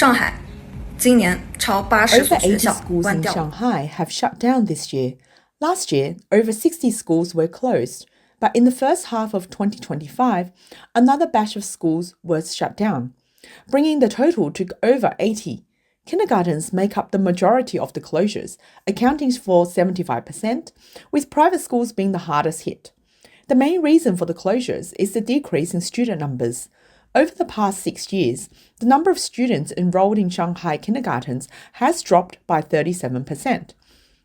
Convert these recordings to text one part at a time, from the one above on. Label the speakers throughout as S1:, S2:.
S1: 上海今年超80
S2: Over
S1: 所学
S2: 80
S1: 校
S2: schools
S1: 关
S2: in
S1: 掉。
S2: Shanghai have shut down this year. Last year, over 60 schools were closed, but in the first half of 2025, another batch of schools was shut down, bringing the total to over 80. Kindergartens make up the majority of the closures, accounting for 75%, with private schools being the hardest hit. The main reason for the closures is the decrease in student numbers. Over the past 6 years, the number of students enrolled in Shanghai kindergartens has dropped by 37%.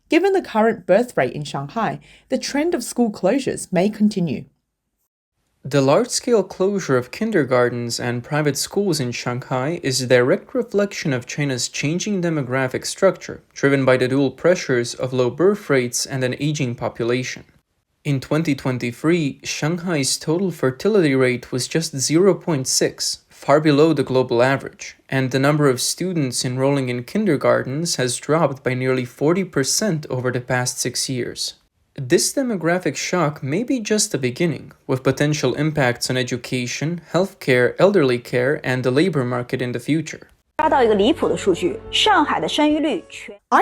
S2: Given the current birth rate in Shanghai, the trend of school closures may continue.
S3: The large-scale closure of kindergartens and private schools in Shanghai is a direct reflection of China's changing demographic structure, driven by the dual pressures of low birth rates and an aging population. In 2023, Shanghai's total fertility rate was just 0.6, far below the global average, and the number of students enrolling in kindergartens has dropped by nearly 40% over the past 6 years. This demographic shock may be just the beginning, with potential impacts on education, healthcare, elderly care, and the labor market in the future.
S2: I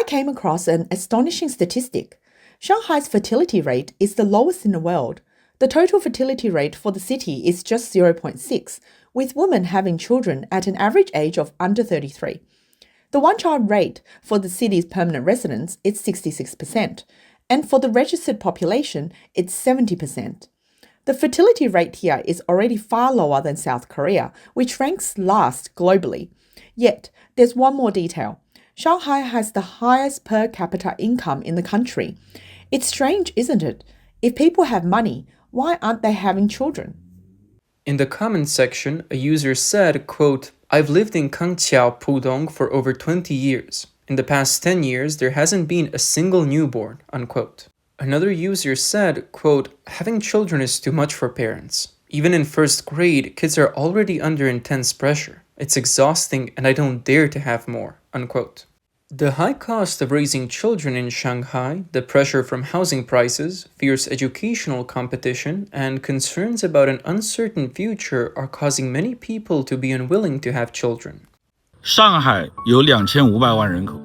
S2: came across an astonishing statistic. Shanghai's fertility rate is the lowest in the world. The total fertility rate for the city is just 0.6, with women having children at an average age of under 33. The one-child rate for the city's permanent residents is 66%, and for the registered population, it's 70%. The fertility rate here is already far lower than South Korea, which ranks last globally. Yet, there's one more detail. Shanghai has the highest per capita income in the country. It's strange, isn't it? If people have money, why aren't they having children?
S3: In the comments section, a user said, quote, "I've lived in Kangqiao, Pudong for over 20 years. In the past 10 years, there hasn't been a single newborn," unquote. Another user said, quote, "Having children is too much for parents. Even in first grade, kids are already under intense pressure. It's exhausting and I don't dare to have more," unquote. The high cost of raising children in Shanghai, the pressure from housing prices, fierce educational competition, and concerns about an uncertain future are causing many people to be unwilling to have children.
S4: 上海有2500万人口。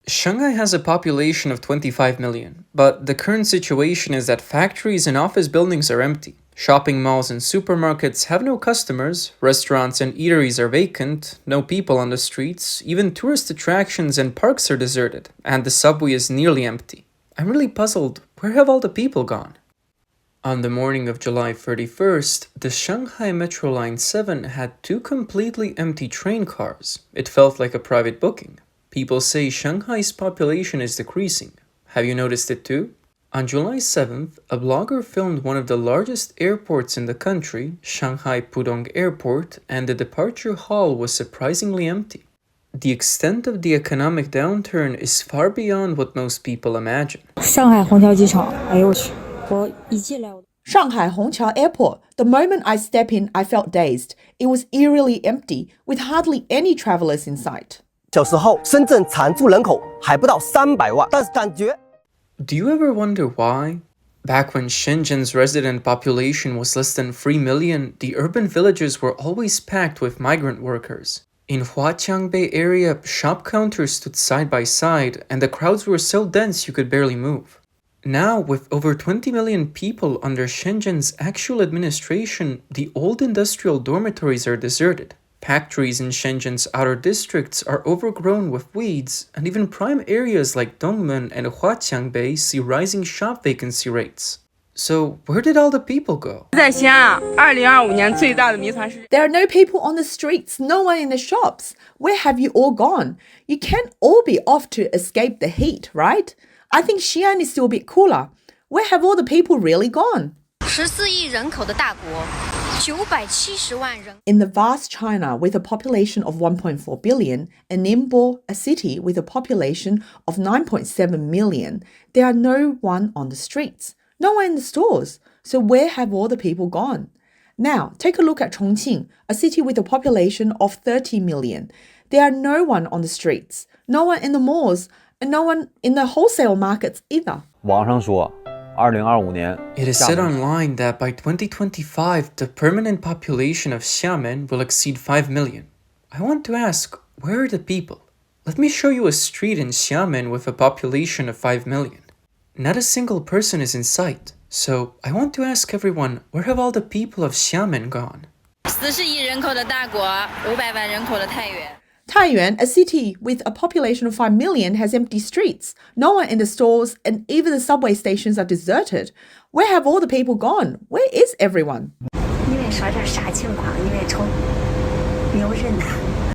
S3: Shanghai has a population of 25 million, but the current situation is that factories and office buildings are empty. Shopping malls and supermarkets have no customers, restaurants and eateries are vacant, no people on the streets, even tourist attractions and parks are deserted, and the subway is nearly empty. I'm really puzzled. Where have all the people gone? On the morning of July 31st, the Shanghai Metro Line 7 had 2 completely empty train cars. It felt like a private booking. People say Shanghai's population is decreasing. Have you noticed it too? On July 7th, a blogger filmed one of the largest airports in the country, Shanghai Pudong Airport, and the departure hall was surprisingly empty. The extent of the economic downturn is far beyond what most people imagine.
S2: Shanghai Hongqiao Airport. The moment I stepped in, I felt dazed. It was eerily empty, with hardly any travelers in sight.
S5: 小时候，深圳常住人口还不到300万，但是感觉。
S3: Do you ever wonder why? Back when Shenzhen's resident population was less than 3 million, the urban villages were always packed with migrant workers. In Huaqiangbei area, shop counters stood side by side, and the crowds were so dense you could barely move. Now, with over 20 million people under Shenzhen's actual administration, the old industrial dormitories are deserted. Factories in Shenzhen's outer districts are overgrown with weeds, and even prime areas like Dongmen and Huaqiangbei see rising shop vacancy rates. So, where did all the people go?
S2: There are no people on the streets, no one in the shops. Where have you all gone? You can't all be off to escape the heat, right? I think Xi'an is still a bit cooler. Where have all the people really gone?
S6: 14亿人口的大国，970万人。
S2: In the vast China with a population of 1.4 billion and Ningbo, a city with a population of 9.7 million, there are no one on the streets, no one in the stores. So where have all the people gone? Now, take a look at Chongqing, a city with a population of 30 million. There are no one on the streets, no one in the malls, and no one in the wholesale markets either.
S5: 网上说，2025年
S3: It is said online that by 2025, the permanent population of Xiamen will exceed 5 million. I want to ask, where are the people? Let me show you a street in Xiamen with a population of 5 million. Not a single person is in sight, so I want to ask everyone, where have all the people of Xiamen gone?
S7: 40亿人口的大国，500万人口的太原。
S2: Taiyuan, a city with a population of 5 million, has empty streets. No one in the stores and even the subway stations are deserted. Where have all the people gone? Where is everyone?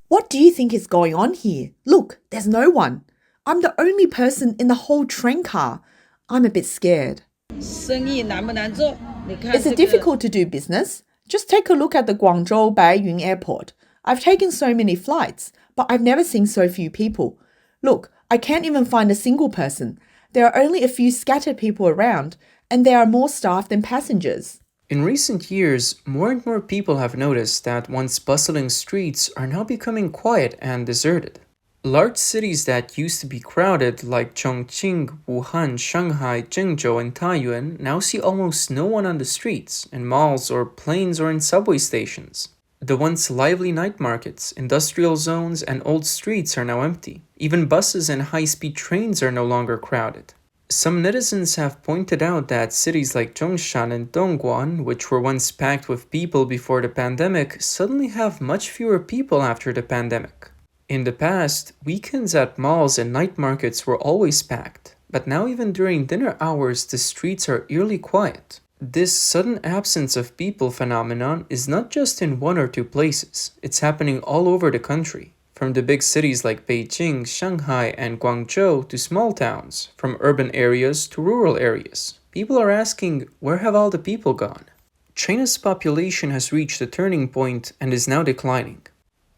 S2: What do you think is going on here? Look, there's no one. I'm the only person in the whole train car. I'm a bit scared. Is it difficult to do business? Just take a look at the Guangzhou Baiyun airport. I've taken so many flights, but I've never seen so few people. Look, I can't even find a single person. There are only a few scattered people around, and there are more staff than passengers.
S3: In recent years, more and more people have noticed that once bustling streets are now becoming quiet and deserted. Large cities that used to be crowded like Chongqing, Wuhan, Shanghai, Zhengzhou, and Taiyuan now see almost no one on the streets, in malls or planes or in subway stations. The once lively night markets, industrial zones, and old streets are now empty. Even buses and high-speed trains are no longer crowded. Some netizens have pointed out that cities like Zhongshan and Dongguan, which were once packed with people before the pandemic, suddenly have much fewer people after the pandemic. In the past, weekends at malls and night markets were always packed, but now even during dinner hours the streets are eerily quiet. This sudden absence of people phenomenon is not just in one or two places, it's happening all over the country. From the big cities like Beijing, Shanghai, and Guangzhou to small towns, from urban areas to rural areas. People are asking, where have all the people gone? China's population has reached a turning point and is now declining.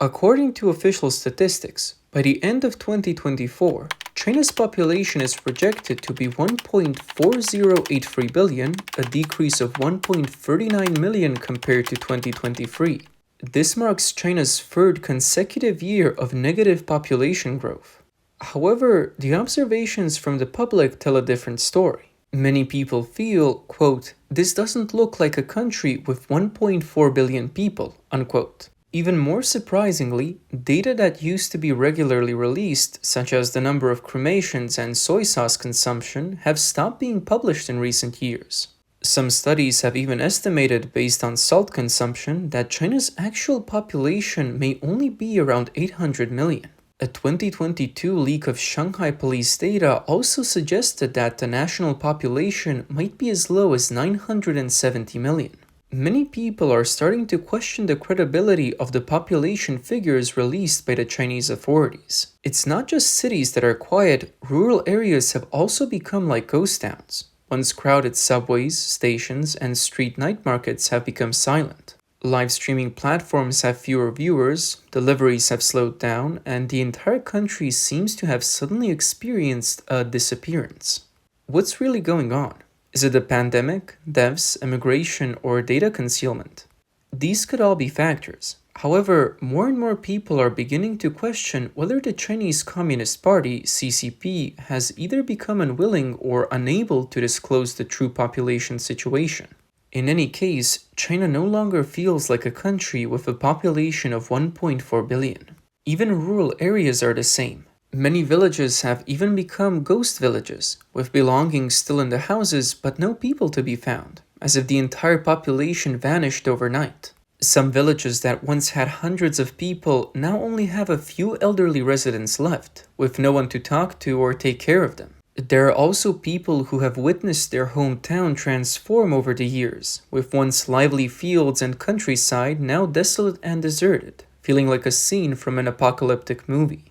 S3: According to official statistics, by the end of 2024, China's population is projected to be 1.4083 billion, a decrease of 1.39 million compared to 2023. This marks China's third consecutive year of negative population growth. However, the observations from the public tell a different story. Many people feel, quote, this doesn't look like a country with 1.4 billion people, unquote. Even more surprisingly, data that used to be regularly released, such as the number of cremations and soy sauce consumption, have stopped being published in recent years. Some studies have even estimated, based on salt consumption, that China's actual population may only be around 800 million. A 2022 leak of Shanghai police data also suggested that the national population might be as low as 970 million. Many people are starting to question the credibility of the population figures released by the Chinese authorities. It's not just cities that are quiet, rural areas have also become like ghost towns. Once crowded subways, stations, and street night markets have become silent. Live streaming platforms have fewer viewers, deliveries have slowed down, and the entire country seems to have suddenly experienced a disappearance. What's really going on? Is it a pandemic, deaths, immigration, or data concealment? These could all be factors. However, more and more people are beginning to question whether the Chinese Communist Party, CCP, has either become unwilling or unable to disclose the true population situation. In any case, China no longer feels like a country with a population of 1.4 billion. Even rural areas are the same. Many villages have even become ghost villages, with belongings still in the houses but no people to be found, as if the entire population vanished overnight. Some villages that once had hundreds of people now only have a few elderly residents left, with no one to talk to or take care of them. There are also people who have witnessed their hometown transform over the years, with once lively fields and countryside now desolate and deserted, feeling like a scene from an apocalyptic movie.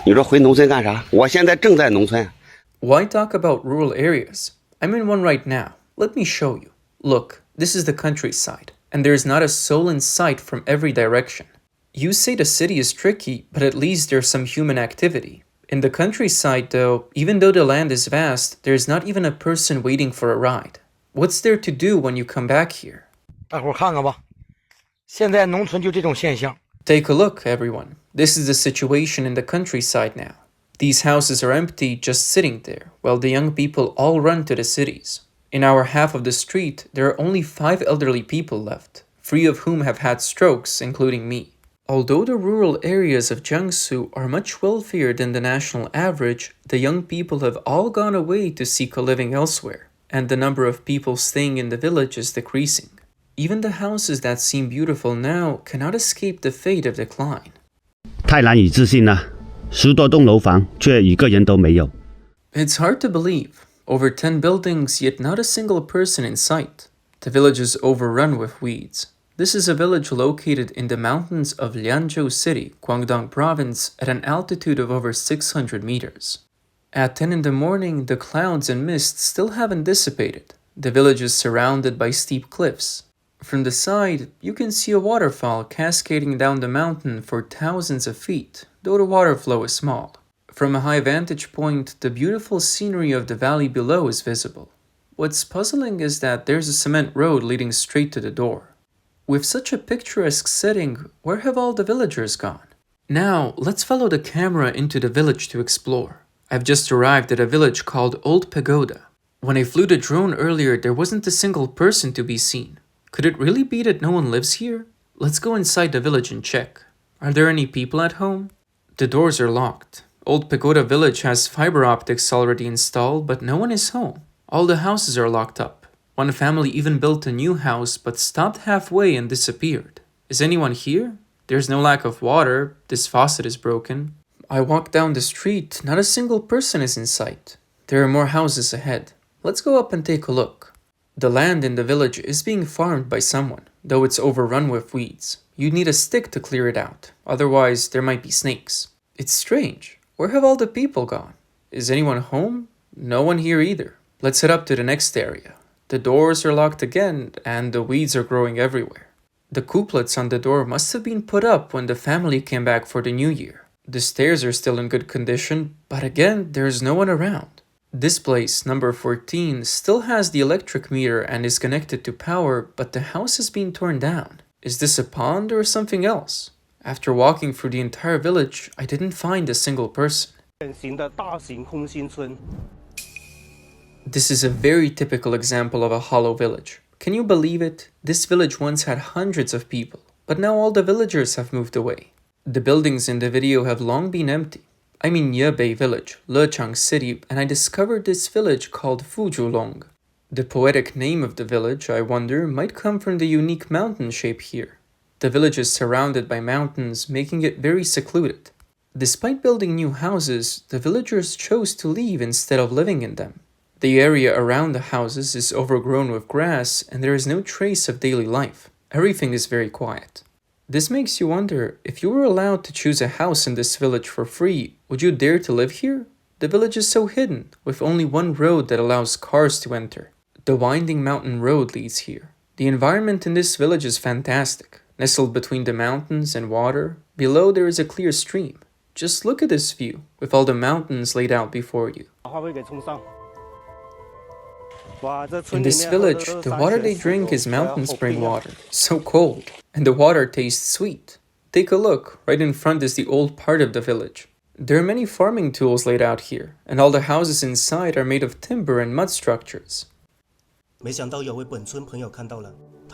S8: 你说回农村干啥？我现在正在农村。
S3: Why talk about rural areas? I'm in one right now. Let me show you. Look, this is the countryside, and there is not a soul in sight from every direction. You say the city is tricky, but at least there's some human activity. In the countryside, though, even though the land is vast, there's not even a person waiting for a ride. What's there to do when you come back here?
S9: 大伙儿看看吧，现在农村就这种现象。
S3: Take a look, everyone. This is the situation in the countryside now. These houses are empty, just sitting there, while the young people all run to the cities. In our half of the street, there are only 5 elderly people left, 3 of whom have had strokes, including me. Although the rural areas of Jiangsu are much wealthier than the national average, the young people have all gone away to seek a living elsewhere, and the number of people staying in the village is decreasing. Even the houses that seem beautiful now cannot escape the fate of decline.
S10: 太难以置信了，10多栋楼房却一个人都没有。
S3: It's hard to believe. Over 10 buildings, yet not a single person in sight. The village is overrun with weeds. This is a village located in the mountains of Lianzhou City, Guangdong Province, at an altitude of over 600 meters. At 10 in the morning, the clouds and mist still haven't dissipated. The village is surrounded by steep cliffs. From the side, you can see a waterfall cascading down the mountain for thousands of feet, though the water flow is small. From a high vantage point, the beautiful scenery of the valley below is visible. What's puzzling is that there's a cement road leading straight to the door. With such a picturesque setting, where have all the villagers gone? Now, let's follow the camera into the village to explore. I've just arrived at a village called Old Pagoda. When I flew the drone earlier, there wasn't a single person to be seen. Could it really be that no one lives here? Let's go inside the village and check. Are there any people at home? The doors are locked. Old Pagoda Village has fiber optics already installed, but no one is home. All the houses are locked up. One family even built a new house, but stopped halfway and disappeared. Is anyone here? There's no lack of water. This faucet is broken. I walk down the street. Not a single person is in sight. There are more houses ahead. Let's go up and take a look. The land in the village is being farmed by someone, though it's overrun with weeds. You'd need a stick to clear it out, otherwise there might be snakes. It's strange. Where have all the people gone? Is anyone home? No one here either. Let's head up to the next area. The doors are locked again, and the weeds are growing everywhere. The couplets on the door must have been put up when the family came back for the new year. The stairs are still in good condition, but again, there's no one around. This place, number 14, still has the electric meter and is connected to power, but the house has been torn down. Is this a pond or something else? After walking through the entire village, I didn't find a single person. This is a very typical example of a hollow village. Can you believe it? This village once had hundreds of people, but now all the villagers have moved away. The buildings in the video have long been empty. I'm in Yebei village, Lechang city, and I discovered this village called Fuzhulong. The poetic name of the village, I wonder, might come from the unique mountain shape here. The village is surrounded by mountains, making it very secluded. Despite building new houses, the villagers chose to leave instead of living in them. The area around the houses is overgrown with grass, and there is no trace of daily life. Everything is very quiet. This makes you wonder, if you were allowed to choose a house in this village for free, would you dare to live here? The village is so hidden, with only one road that allows cars to enter. The winding mountain road leads here. The environment in this village is fantastic. Nestled between the mountains and water, below there is a clear stream. Just look at this view, with all the mountains laid out before you. In this village, the water they drink is mountain spring water, so cold, and the water tastes sweet. Take a look, right in front is the old part of the village. There are many farming tools laid out here, and all the houses inside are made of timber and mud structures.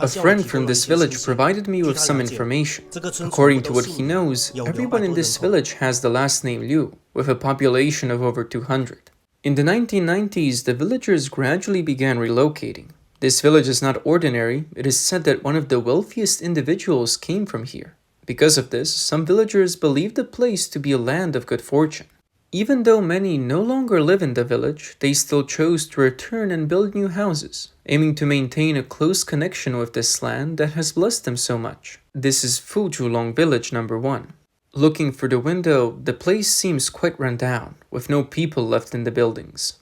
S3: A friend from this village provided me with some information. According to what he knows, everyone in this village has the last name Liu, with a population of over 200. In the 1990s, the villagers gradually began relocating. This village is not ordinary. It is said that one of the wealthiest individuals came from here. Because of this, some villagers believe the place to be a land of good fortune. Even though many no longer live in the village, they still chose to return and build new houses, aiming to maintain a close connection with this land that has blessed them so much. This is Fuzhulong Village number 1. Looking through the window, the place seems quite run down, with no people left in the buildings.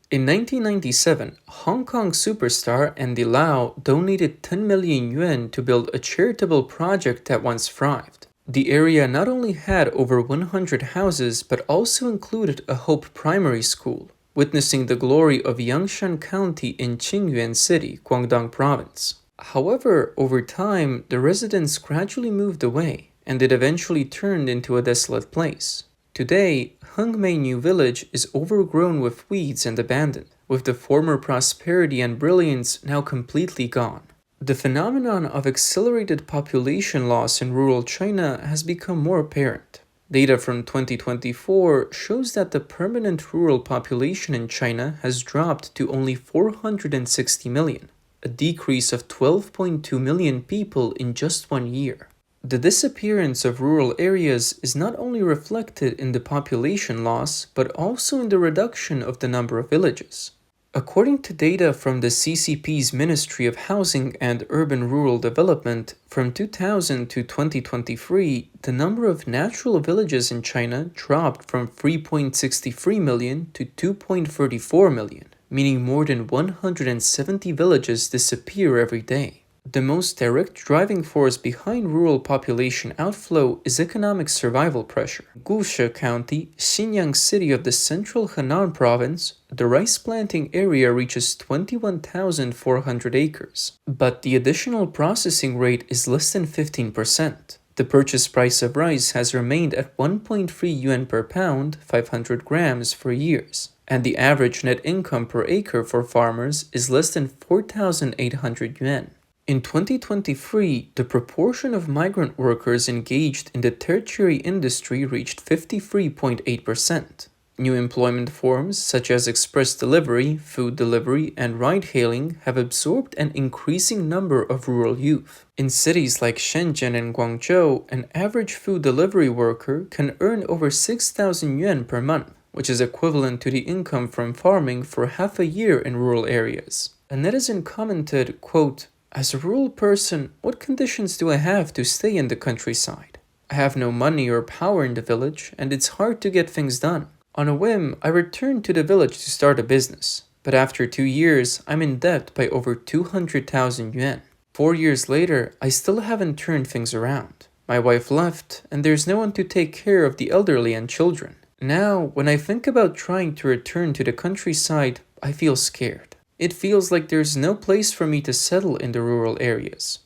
S3: In 1997, Hong Kong superstar Andy Lau donated 10 million yuan to build a charitable project that once thrived. The area not only had over 100 houses, but also included a Hope Primary School, witnessing the glory of Yangshan County in Qingyuan City, Guangdong Province. However, over time, the residents gradually moved away, and it eventually turned into a desolate place. Today, Hengmei New Village is overgrown with weeds and abandoned, with the former prosperity and brilliance now completely gone. The phenomenon of accelerated population loss in rural China has become more apparent. Data from 2024 shows that the permanent rural population in China has dropped to only 460 million, a decrease of 12.2 million people in just 1 year. The disappearance of rural areas is not only reflected in the population loss, but also in the reduction of the number of villages. According to data from the CCP's Ministry of Housing and Urban Rural Development, from 2000 to 2023, the number of natural villages in China dropped from 3.63 million to 2.34 million, meaning more than 170 villages disappear every day. The most direct driving force behind rural population outflow is economic survival pressure. In Gushe County, Xinyang City of the central Henan province, the rice planting area reaches 21,400 acres, but the additional processing rate is less than 15%. The purchase price of rice has remained at 1.3 yuan per pound, 500 grams, for years, and the average net income per acre for farmers is less than 4,800 yuan. In 2023, the proportion of migrant workers engaged in the tertiary industry reached 53.8%. New employment forms such as express delivery, food delivery, and ride-hailing have absorbed an increasing number of rural youth. In cities like Shenzhen and Guangzhou, an average food delivery worker can earn over 6,000 yuan per month, which is equivalent to the income from farming for half a year in rural areas. A netizen commented, quote, "As a rural person, what conditions do I have to stay in the countryside? I have no money or power in the village, and it's hard to get things done. On a whim, I returned to the village to start a business, but after 2 years, I'm in debt by over 200,000 yuan. 4 years later, I still haven't turned things around. My wife left, and there's no one to take care of the elderly and children. Now, when I think about trying to return to the countryside, I feel scared. It feels like there's no place for me to settle in the rural areas."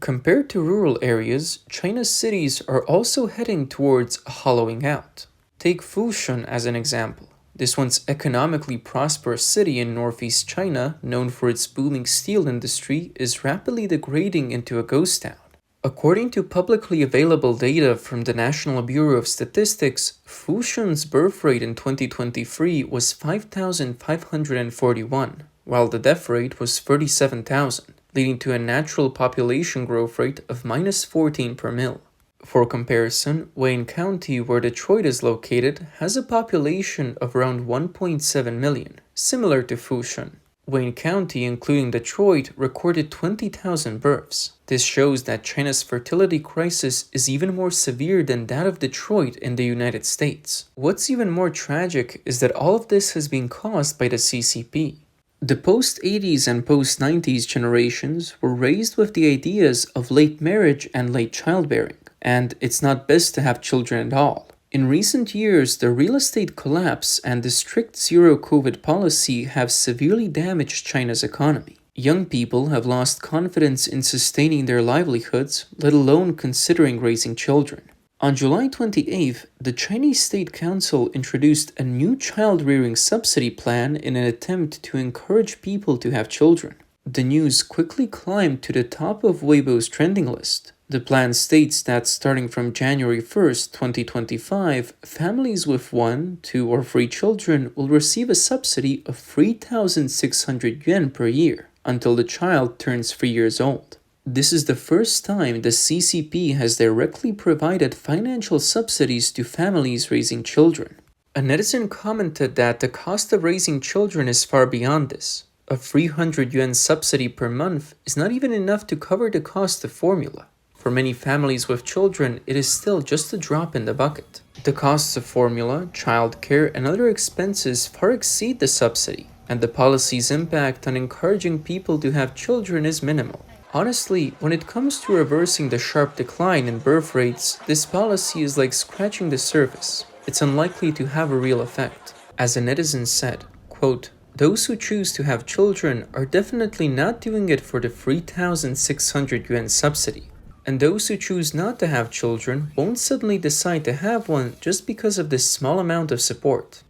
S3: Compared to rural areas, China's cities are also heading towards a hollowing out. Take Fushun as an example. This once economically prosperous city in northeast China, known for its booming steel industry, is rapidly degrading into a ghost town. According to publicly available data from the National Bureau of Statistics, Fushun's birth rate in 2023 was 5,541, while the death rate was 37,000, leading to a natural population growth rate of -14 per mil. For comparison, Wayne County, where Detroit is located, has a population of around 1.7 million, similar to Fushun. Wayne County, including Detroit, recorded 20,000 births. This shows that China's fertility crisis is even more severe than that of Detroit in the United States. What's even more tragic is that all of this has been caused by the CCP. The post-80s and post-90s generations were raised with the ideas of late marriage and late childbearing, and it's not best to have children at all. In recent years, the real estate collapse and the strict zero-COVID policy have severely damaged China's economy. Young people have lost confidence in sustaining their livelihoods, let alone considering raising children. On July 28th, the Chinese State Council introduced a new child-rearing subsidy plan in an attempt to encourage people to have children. The news quickly climbed to the top of Weibo's trending list. The plan states that starting from January 1st, 2025, families with 1, 2, or 3 children will receive a subsidy of 3,600 yuan per year until the child turns 3 years old. This is the first time the CCP has directly provided financial subsidies to families raising children. A netizen commented that the cost of raising children is far beyond this. A 300 yuan subsidy per month is not even enough to cover the cost of formula. For many families with children, it is still just a drop in the bucket. The costs of formula, childcare, and other expenses far exceed the subsidy, and the policy's impact on encouraging people to have children is minimal. Honestly, when it comes to reversing the sharp decline in birth rates, this policy is like scratching the surface. It's unlikely to have a real effect. As a netizen said, quote, "Those who choose to have children are definitely not doing it for the 3,600 yuan subsidy. And those who choose not to have children won't suddenly decide to have one just because of this small amount of support."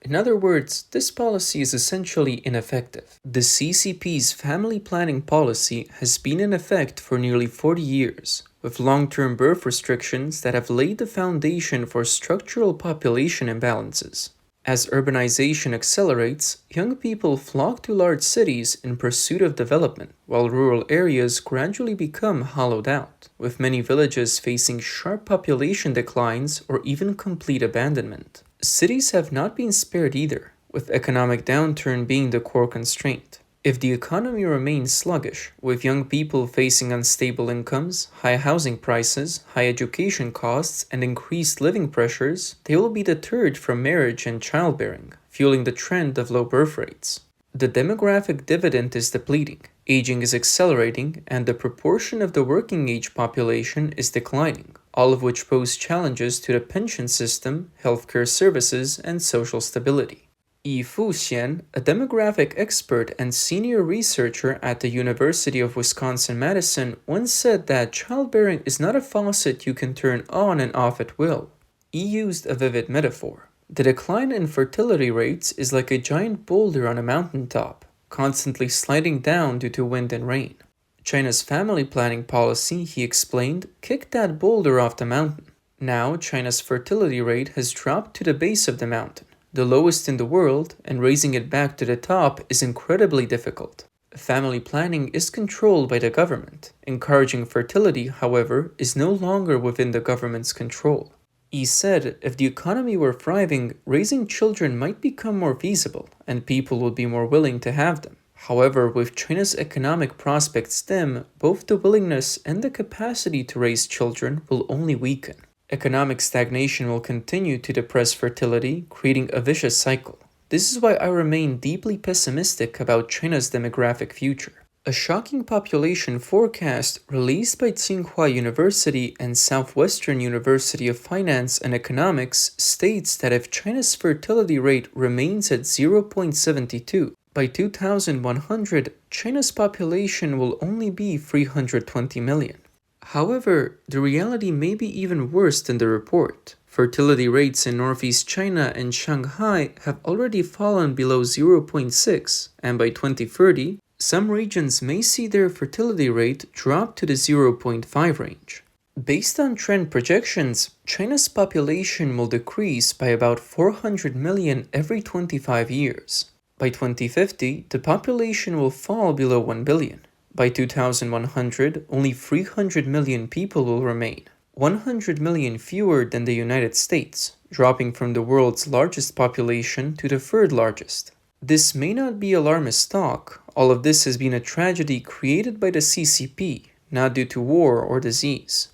S3: In other words, this policy is essentially ineffective. The CCP's family planning policy has been in effect for nearly 40 years, with long-term birth restrictions that have laid the foundation for structural population imbalances. As urbanization accelerates, young people flock to large cities in pursuit of development, while rural areas gradually become hollowed out, with many villages facing sharp population declines or even complete abandonment. Cities have not been spared either, with economic downturn being the core constraint. If the economy remains sluggish, with young people facing unstable incomes, high housing prices, high education costs, and increased living pressures, they will be deterred from marriage and childbearing, fueling the trend of low birth rates. The demographic dividend is depleting, aging is accelerating, and the proportion of the working age population is declining, all of which pose challenges to the pension system, healthcare services, and social stability. Yi Fuxian, a demographic expert and senior researcher at the University of Wisconsin-Madison, once said that childbearing is not a faucet you can turn on and off at will. Yi used a vivid metaphor. The decline in fertility rates is like a giant boulder on a mountaintop, constantly sliding down due to wind and rain. China's family planning policy, he explained, kicked that boulder off the mountain. Now, China's fertility rate has dropped to the base of the mountain, the lowest in the world, and raising it back to the top is incredibly difficult. Family planning is controlled by the government. Encouraging fertility, however, is no longer within the government's control. He said if the economy were thriving, raising children might become more feasible, and people would be more willing to have them. However, with China's economic prospects dim, both the willingness and the capacity to raise children will only weaken. Economic stagnation will continue to depress fertility, creating a vicious cycle. This is why I remain deeply pessimistic about China's demographic future. A shocking population forecast released by Tsinghua University and Southwestern University of Finance and Economics states that if China's fertility rate remains at 0.72, by 2100, China's population will only be 320 million. However, the reality may be even worse than the report. Fertility rates in Northeast China and Shanghai have already fallen below 0.6, and by 2030, some regions may see their fertility rate drop to the 0.5 range. Based on trend projections, China's population will decrease by about 400 million every 25 years. By 2050, the population will fall below 1 billion. By 2100, only 300 million people will remain, 100 million fewer than the United States, dropping from the world's largest population to the third largest. This may not be alarmist talk. All of this has been a tragedy created by the CCP, not due to war or disease.